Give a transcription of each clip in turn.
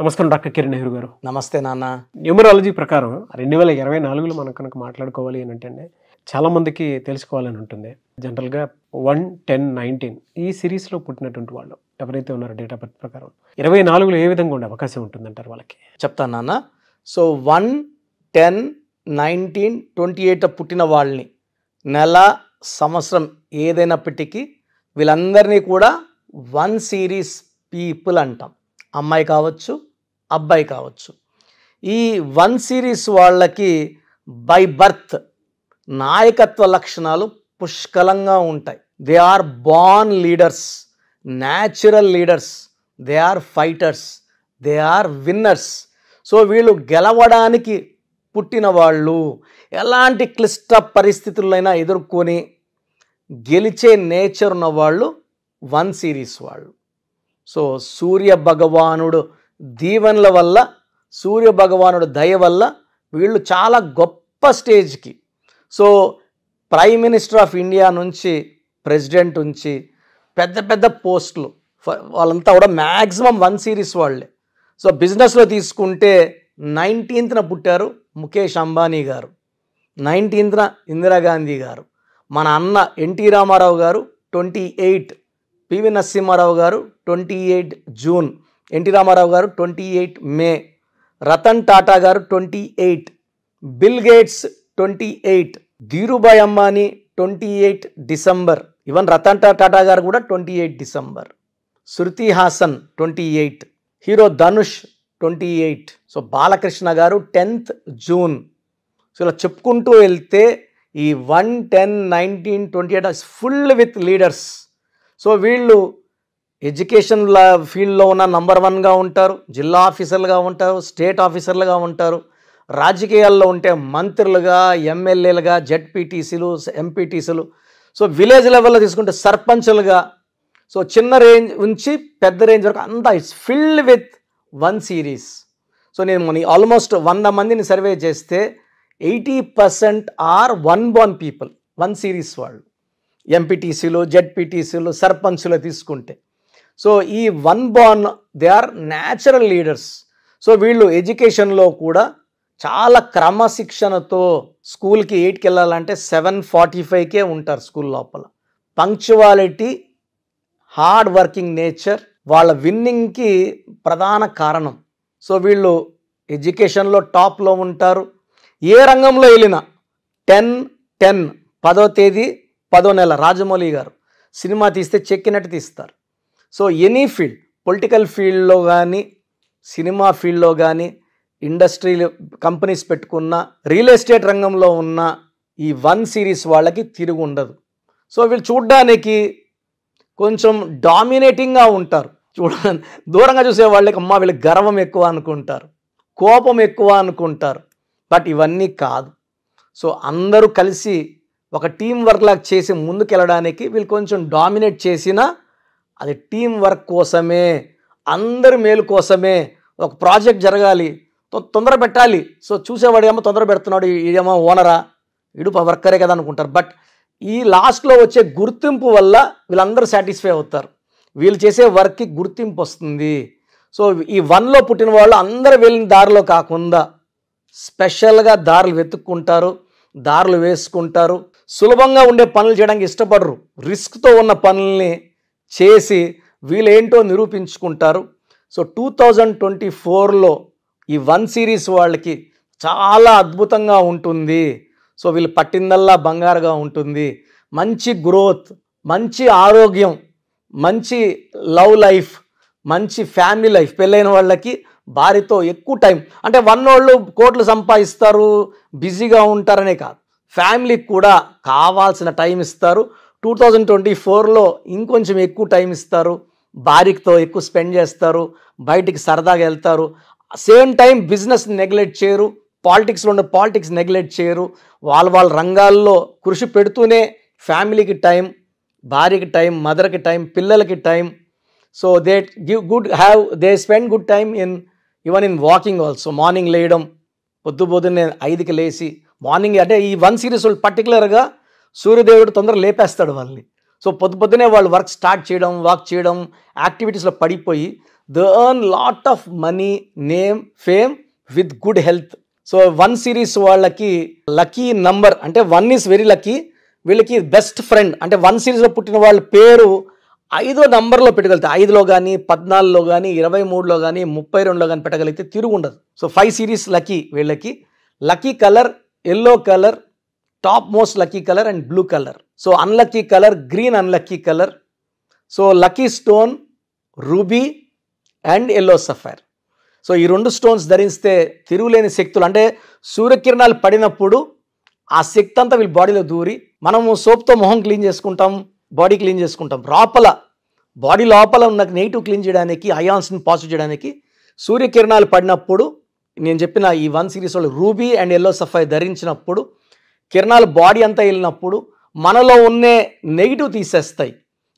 నమస్కారం డాక్టర్ కిరణ్ నెహ్రూ గారు. నమస్తే నాన్న. న్యూమరాలజీ ప్రకారం 2024లో మనం కనుక మాట్లాడుకోవాలి అని అంటే చాలామందికి తెలుసుకోవాలని ఉంటుంది. జనరల్గా 1, 10, 19 ఈ సిరీస్లో పుట్టినటువంటి వాళ్ళు ఎవరైతే ఉన్నారో డేట్ ఆఫ్ బర్త్ ప్రకారం 24లో ఏ విధంగా ఉండే అవకాశం ఉంటుందంటారు వాళ్ళకి? చెప్తాను నాన్న. సో 1, 10, 19, 28 పుట్టిన వాళ్ళని నెల సంవత్సరం ఏదైనప్పటికీ వీళ్ళందరినీ కూడా 1 సిరీస్ పీపుల్ అంటాం. అమ్మాయి కావచ్చు, అబ్బాయి కావచ్చు. ఈ 1 సిరీస్ వాళ్ళకి బై బర్త్ నాయకత్వ లక్షణాలు పుష్కలంగా ఉంటాయి. They are born leaders, natural leaders, they are fighters, they are winners. So వీళ్ళు గెలవడానికి పుట్టిన వాళ్ళు, ఎలాంటి క్లిష్ట పరిస్థితులైనా ఎదుర్కొని గెలిచే నేచర్ ఉన్న వాళ్ళు 1 సిరీస్ వాళ్ళు. సో సూర్య భగవానుడు దీవెనల వల్ల, సూర్య భగవానుడు దయ వల్ల వీళ్ళు చాలా గొప్ప స్టేజ్కి, so prime minister of India నుంచి ప్రెసిడెంట్ నుంచి పెద్ద పెద్ద పోస్టులు వాళ్ళంతా కూడా మ్యాక్సిమం 1 సిరీస్ వాళ్ళే. సో బిజినెస్లో తీసుకుంటే 19th పుట్టారు ముఖేష్ అంబానీ గారు, 19th ఇందిరాగాంధీ గారు, మన అన్న ఎన్టీ రామారావు గారు 28, పివి నరసింహారావు గారు 28 జూన్, ఎన్టీ రామారావు గారు 28 మే, రతన్ టాటా గారు 28, Bill Gates 28, Dhirubhai Ambani 28 December, even Ratan Tata గారు కూడా 28 December, Shruti Haasan 28, hero Dhanush 28, so Balakrishna గారు 10th జూన్. సో ఇలా చెప్పుకుంటూ వెళ్తే ఈ 1, 10, 19, 28 ఫుల్ విత్ లీడర్స్. సో వీళ్ళు ఎడ్యుకేషన్ ఫీల్డ్లో ఉన్న నంబర్ 1గా ఉంటారు, జిల్లా ఆఫీసర్లుగా ఉంటారు, స్టేట్ ఆఫీసర్లుగా ఉంటారు, రాజకీయాల్లో ఉంటే మంత్రులుగా, ఎమ్మెల్యేలుగా, జెడ్పీటీసీలు, ఎంపీటీసీలు, సో విలేజ్ లెవెల్లో తీసుకుంటే సర్పంచులుగా, సో చిన్న రేంజ్ నుంచి పెద్ద రేంజ్ వరకు అంతా it's filled with 1 series. So నేను ఆల్మోస్ట్ 100 మందిని సర్వే చేస్తే 80% ఆర్ 1 born పీపుల్, 1 సిరీస్ వాళ్ళు. ఎంపీటీసీలు, జెడ్పీటీసీలు, సర్పంచులు తీసుకుంటే సో ఈ 1 born they are natural leaders. So వీళ్ళు ఎడ్యుకేషన్లో కూడా చాలా క్రమశిక్షణతో, స్కూల్కి 8కి వెళ్ళాలంటే 7:45కే ఉంటారు స్కూల్ లోపల. పంక్చువాలిటీ, హార్డ్ వర్కింగ్ నేచర్ వాళ్ళ విన్నింగ్కి ప్రధాన కారణం. సో వీళ్ళు ఎడ్యుకేషన్లో టాప్లో ఉంటారు. ఏ రంగంలో వెళ్ళినా 10/10 10వ తేదీ 10వ నెల రాజమౌళి గారు సినిమా తీస్తే చెక్కినట్టు తీస్తారు. సో ఎనీ ఫీల్డ్, పొలిటికల్ ఫీల్డ్లో కానీ, సినిమా ఫీల్డ్లో కానీ, ఇండస్ట్రీ కంపెనీస్ పెట్టుకున్న, రియల్ ఎస్టేట్ రంగంలో ఉన్న ఈ 1 సిరీస్ వాళ్ళకి తిరుగు ఉండదు. సో వీళ్ళు చూడ్డానికి కొంచెం డామినేటింగ్గా ఉంటారు. దూరంగా చూసే వాళ్ళకి అమ్మ వీళ్ళకి గర్వం ఎక్కువ అనుకుంటారు, కోపం ఎక్కువ అనుకుంటారు. బట్ ఇవన్నీ కాదు. సో అందరూ కలిసి ఒక టీం వర్క్ లాగా చేసి ముందుకెళ్ళడానికి వీళ్ళు కొంచెం డామినేట్ చేసినా అది టీం వర్క్ కోసమే, అందరి మేలు కోసమే. ఒక ప్రాజెక్ట్ జరగాలి, తొందర పెట్టాలి. సో చూసేవాడు ఏమో తొందర పెడుతున్నాడు, ఇదేమో ఓనరా, ఇడు వర్కరే కదా అనుకుంటారు. బట్ ఈ లాస్ట్లో వచ్చే గుర్తింపు వల్ల వీళ్ళందరూ సాటిస్ఫై అవుతారు, వీళ్ళు చేసే వర్క్కి గుర్తింపు వస్తుంది. సో ఈ 1లో పుట్టిన వాళ్ళు అందరూ వెళ్ళిన దారిలో కాకుండా స్పెషల్గా దారులు వెతుక్కుంటారు, దారులు వేసుకుంటారు. సులభంగా ఉండే పనులు చేయడానికి ఇష్టపడరు, రిస్క్తో ఉన్న పనుల్ని చేసి వీళ్ళేంటో నిరూపించుకుంటారు. సో 2024లో ఈ 1 సిరీస్ వాళ్ళకి చాలా అద్భుతంగా ఉంటుంది. సో వీళ్ళు పట్టిందల్లా బంగారుగా ఉంటుంది. మంచి గ్రోత్, మంచి ఆరోగ్యం, మంచి లవ్ లైఫ్, మంచి ఫ్యామిలీ లైఫ్. పెళ్ళైన వాళ్ళకి భార్యతో ఎక్కువ టైం, అంటే 1 వాళ్ళు కోట్లు సంపాదిస్తారు, బిజీగా ఉంటారనే కాదు, ఫ్యామిలీకి కూడా కావాల్సిన టైం ఇస్తారు. 2024లో ఇంకొంచెం ఎక్కువ టైం ఇస్తారు, భార్యతో ఎక్కువ స్పెండ్ చేస్తారు, బయటికి సరదాగా వెళ్తారు. సేమ్ టైం బిజినెస్ నెగ్లెక్ట్ చేయరు, పాలిటిక్స్లో ఉండే పాలిటిక్స్ నెగ్లెక్ట్ చేయరు. వాళ్ళ రంగాల్లో కృషి పెడుతూనే ఫ్యామిలీకి టైం, భార్యకి టైం, మదర్కి టైం, పిల్లలకి time. So they they spend good time even in walking also. Morning లేయడం, పొద్దున్నే 5కి లేచి మార్నింగ్, అంటే ఈ 1 సిరీస్ వాళ్ళు పర్టికులర్గా సూర్యదేవుడు తొందరగా లేపేస్తాడు వాళ్ళని. సో పొద్దునే వాళ్ళు వర్క్ స్టార్ట్ చేయడం, వాక్ చేయడం, యాక్టివిటీస్లో పడిపోయి they earn lot of money, name, fame with good health. So 1 series వాళ్ళకి లక్కీ నంబర్ అంటే 1 ఈస్ వెరీ లక్కీ. వీళ్ళకి బెస్ట్ ఫ్రెండ్ అంటే 1 సిరీస్లో పుట్టిన వాళ్ళ పేరు 5వ నంబర్లో పెట్టగలిగితే 5లో కానీ 14లో కానీ 23లో కానీ 32లో కానీ పెట్టగలిగితే తిరుగు ఉండదు. సో 5 సిరీస్ లక్కీ వీళ్ళకి. Lucky colour yellow colour, top most lucky colour and blue colour. So unlucky colour green, unlucky colour. So lucky stone ruby and yellow sapphire. So ఈ 2 స్టోన్స్ ధరిస్తే తిరుగులేని శక్తులు అంటే సూర్యకిరణాలు పడినప్పుడు ఆ శక్తి అంతా వీళ్ళ బాడీలో దూరి, మనము సోప్తో మొహం క్లీన్ చేసుకుంటాం, బాడీ క్లీన్ చేసుకుంటాం, బాడీ లోపల ఉన్న నెగిటివ్ క్లీన్ చేయడానికి, అయాన్స్ని పాజిటివ్ చేయడానికి సూర్యకిరణాలు పడినప్పుడు నేను చెప్పిన ఈ 1 సిరీస్ వాళ్ళు రూబీ అండ్ ఎల్లో సఫైర్ ధరించినప్పుడు కిరణాలు బాడీ అంతా వెళ్ళినప్పుడు మనలో ఉన్నే నెగిటివ్ తీసేస్తాయి,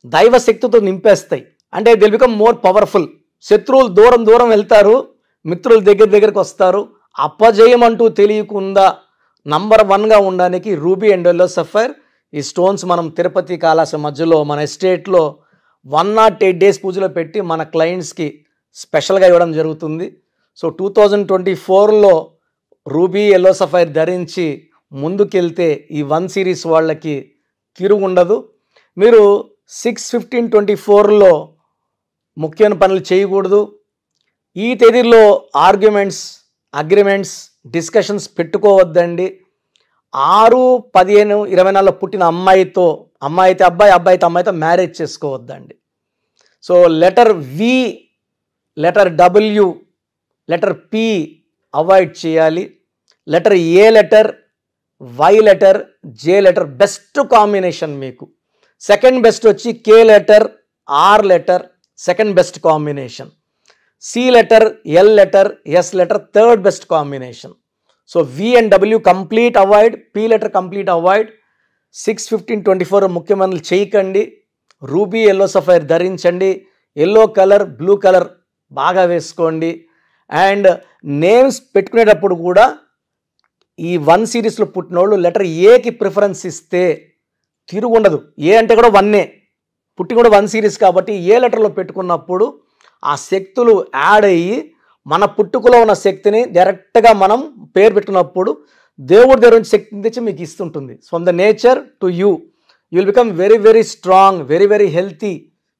దైవ శక్తితో నింపేస్తాయి. అంటే దిల్ బికమ్ మోర్ పవర్ఫుల్. శత్రువులు దూరం దూరం వెళ్తారు, మిత్రులు దగ్గరికి వస్తారు. అపజయం అంటూ తెలియకుండా నంబర్ 1గా ఉండడానికి రూబీ అండ్ ఎల్లో సఫైర్ ఈ స్టోన్స్ మనం తిరుపతి కాళాశ్రీ మధ్యలో మన ఎస్టేట్లో 108 డేస్ పూజలో పెట్టి మన క్లయింట్స్కి స్పెషల్గా ఇవ్వడం జరుగుతుంది. సో 2024లో రూబీ ఎల్లో సఫైర్ ధరించి ముందుకెళ్తే ఈ 1 సిరీస్ వాళ్ళకి తిరుగుండదు. మీరు 6/15/24లో ముఖ్యమైన పనులు చేయకూడదు. ఈ తేదీలో ఆర్గ్యుమెంట్స్, అగ్రిమెంట్స్, డిస్కషన్స్ పెట్టుకోవద్దండి. 6/15/24లో పుట్టిన అమ్మాయి అయితే అబ్బాయి, అయితే అమ్మాయితో మ్యారేజ్ చేసుకోవద్దండి. So letter V, letter W, letter P avoid చేయాలి. Letter A letter, Y letter, J letter best combination మీకు. సెకండ్ బెస్ట్ వచ్చి K letter, R letter second best combination. C letter, L letter, S letter third best combination. So V and W complete avoid, P letter complete avoid. 6/15/24 ముఖ్యమంత్రులు చేయకండి. Ruby yellow sapphire ధరించండి. Yellow colour, blue colour బాగా వేసుకోండి. And names పెట్టుకునేటప్పుడు కూడా ఈ 1 సిరీస్లో పుట్టిన వాళ్ళు లెటర్ ఏకి ప్రిఫరెన్స్ ఇస్తే తిరుగు ఉండదు. ఏ అంటే కూడా 1ఏ, పుట్టి కూడా 1 సిరీస్ కాబట్టి ఏ లెటర్లో పెట్టుకున్నప్పుడు ఆ శక్తులు యాడ్ అయ్యి మన పుట్టుకలో ఉన్న శక్తిని డైరెక్ట్గా మనం పేరు పెట్టుకున్నప్పుడు దేవుడి దగ్గర నుంచి శక్తిని తెచ్చి మీకు ఇస్తుంటుంది. From the nature to you will become very very strong, very very healthy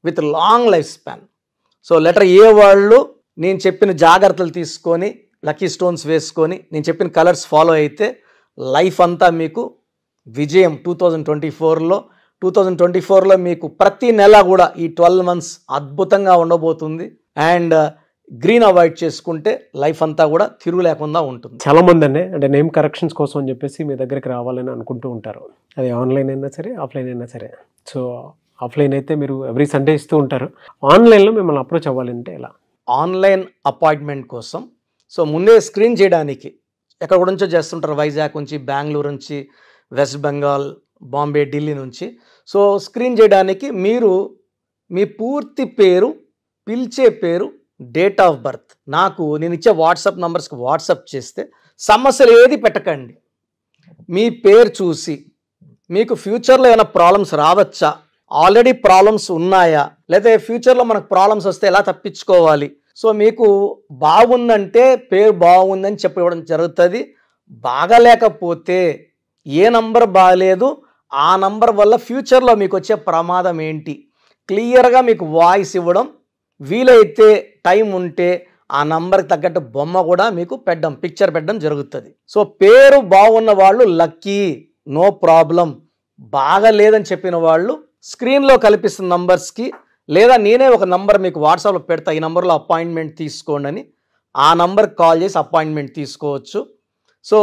with long life span. So letter A వాళ్ళు నేను చెప్పిన జాగ్రత్తలు తీసుకొని లక్కీ స్టోన్స్ వేసుకొని నేను చెప్పిన కలర్స్ ఫాలో అయితే లైఫ్ అంతా మీకు విజయం. 2024లో మీకు ప్రతి నెల కూడా ఈ 12 months అద్భుతంగా ఉండబోతుంది. అండ్ గ్రీన్ అవాయిడ్ చేసుకుంటే లైఫ్ అంతా కూడా తిరుగు లేకుండా ఉంటుంది. చాలా మంది అంటే నేమ్ కరెక్షన్స్ కోసం అని చెప్పేసి మీ దగ్గరికి రావాలని అనుకుంటూ ఉంటారు. అది ఆన్లైన్ అయినా సరే, ఆఫ్లైన్ అయినా సరే. సో ఆఫ్లైన్ అయితే మీరు ఎవ్రీ సండే ఇస్తూ ఉంటారు. ఆన్లైన్లో మిమ్మల్ని అప్రోచ్ అవ్వాలంటే ఎలా? ఆన్లైన్ అపాయింట్మెంట్ కోసం సో ముందే స్క్రీన్ చేయడానికి ఎక్కడ నుంచో చేస్తుంటారు, వైజాగ్ నుంచి, బెంగళూరు నుంచి, వెస్ట్ బెంగాల్, బాంబే, ఢిల్లీ నుంచి. సో స్క్రీన్ చేయడానికి మీరు మీ పూర్తి పేరు, పిలిచే పేరు, డేట్ ఆఫ్ బర్త్ నేను ఇచ్చే వాట్సాప్ నంబర్స్కి వాట్సాప్ చేస్తే సమస్యలు ఏది పెట్టకండి. మీ పేరు చూసి మీకు ఫ్యూచర్లో ఏమైనా ప్రాబ్లమ్స్ రావచ్చా, ఆల్రెడీ ప్రాబ్లమ్స్ ఉన్నాయా, లేదా ఫ్యూచర్లో మనకు ప్రాబ్లమ్స్ వస్తే ఎలా తప్పించుకోవాలి. సో మీకు బాగుందంటే పేరు బాగుందని చెప్పడం జరుగుతుంది. బాగలేకపోతే ఏ నంబర్ బాగలేదు, ఆ నంబర్ వల్ల ఫ్యూచర్లో మీకు వచ్చే ప్రమాదం ఏంటి క్లియర్గా మీకు వాయిస్ ఇవ్వడం, వీలైతే టైం ఉంటే ఆ నంబర్కి తగ్గట్టు బొమ్మ కూడా మీకు పిక్చర్ పెట్టడం జరుగుతుంది. సో పేరు బాగున్న వాళ్ళు లక్కీ, నో ప్రాబ్లం. బాగలేదని చెప్పిన వాళ్ళు స్క్రీన్లో కల్పిస్తున్న నంబర్స్కి, లేదా నేనే ఒక నంబర్ మీకు వాట్సాప్లో పెడతా, ఈ నంబర్లో అపాయింట్మెంట్ తీసుకోండి అని, ఆ నంబర్కి కాల్ చేసి అపాయింట్మెంట్ తీసుకోవచ్చు. సో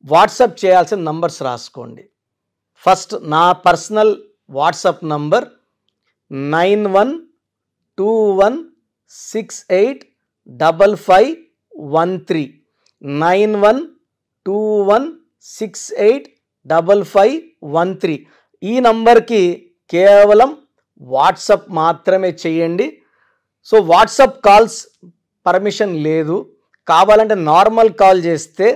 వాట్సాప్ చేయాల్సిన నంబర్స్ రాసుకోండి. ఫస్ట్ నా పర్సనల్ వాట్సాప్ నంబర్ 9121685513 9121685513. ఈ నంబర్కి కేవలం వాట్సాప్ మాత్రమే చేయండి. సో వాట్సాప్ కాల్స్ పర్మిషన్ లేదు, కావాలంటే నార్మల్ కాల్ చేస్తే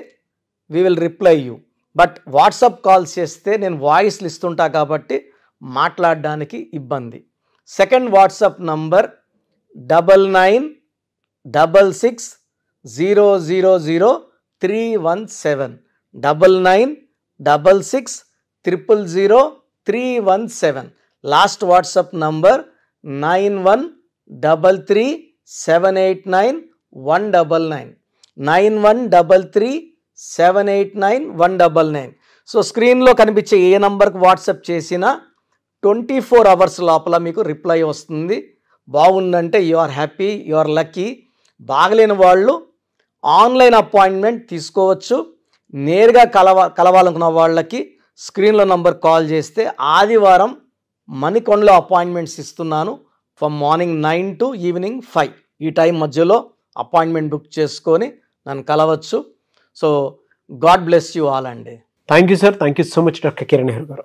we will reply you. But WhatsApp calls చేస్తే నేను వాయిస్లు ఇస్తుంటా కాబట్టి మాట్లాడడానికి ఇబ్బంది. Second WhatsApp number 99 9966000317 9966000317. Last WhatsApp number 9133789199 9133789199. So స్క్రీన్లో కనిపించే ఏ నంబర్కి వాట్సాప్ చేసినా 24 అవర్స్ లోపల మీకు రిప్లై వస్తుంది. బాగుందంటే you are happy, you are lucky. బాగలేని వాళ్ళు ఆన్లైన్ అపాయింట్మెంట్ తీసుకోవచ్చు. నేరుగా కలవాలనుకున్న వాళ్ళకి స్క్రీన్లో నంబర్ కాల్ చేస్తే ఆదివారం మణికొండలో అపాయింట్మెంట్స్ ఇస్తున్నాను. ఫ్రమ్ మార్నింగ్ 9 to ఈవినింగ్ 5 ఈ టైం మధ్యలో అపాయింట్మెంట్ బుక్ చేసుకొని నన్ను కలవచ్చు. So God bless you all అండి. Thank you sir, thank you so much doctor Kiran Nehru గారు.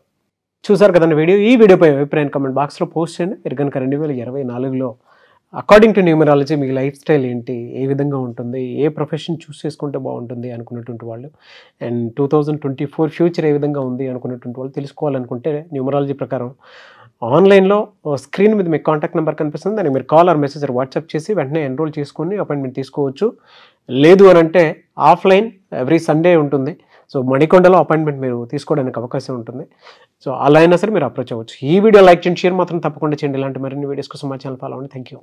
చూసారు కదండి వీడియో. ఈ వీడియోపై అభిప్రాయం కామెంట్ బాక్స్లో పోస్ట్ చేయండి. మీరు కనుక 2024లో అకార్డింగ్ టు న్యూమరాలజీ మీ లైఫ్ స్టైల్ ఏంటి, ఏ విధంగా ఉంటుంది, ఏ ప్రొఫెషన్ చూస్ చేసుకుంటే బాగుంటుంది అనుకున్నటువంటి వాళ్ళు, అండ్ 2024 ఫ్యూచర్ ఏ విధంగా ఉంది అనుకున్నటువంటి వాళ్ళు తెలుసుకోవాలనుకుంటే న్యూమరాలజీ ప్రకారం ఆన్లైన్లో స్క్రీన్ మీద మీకు కాంటాక్ట్ నెంబర్ కనిపిస్తుంది. దానికి మీరు కాల్ ఆర్ మెసేజ్ వాట్సాప్ చేసి వెంటనే ఎన్రోల్ చేసుకొని అపాయింట్మెంట్ తీసుకోవచ్చు. లేదు అని అంటే ఆఫ్లైన్ ఎవ్రీ సండే ఉంటుంది. సో మణికొండలో అపాయింట్మెంట్ మీరు తీసుకోవడానికి అవకాశం ఉంటుంది. సో అలా అయినా సరే మీరు అప్రోచ్ అవ్వచ్చు. ఈ వీడియో లైక్ చేయండి, షేర్ మాత్రం తప్పకుండా చేయండి. ఇలాంటి మరిన్ని వీడియోస్ కోసం మా ఛానల్ ఫాలో అవ్వండి. Thank you.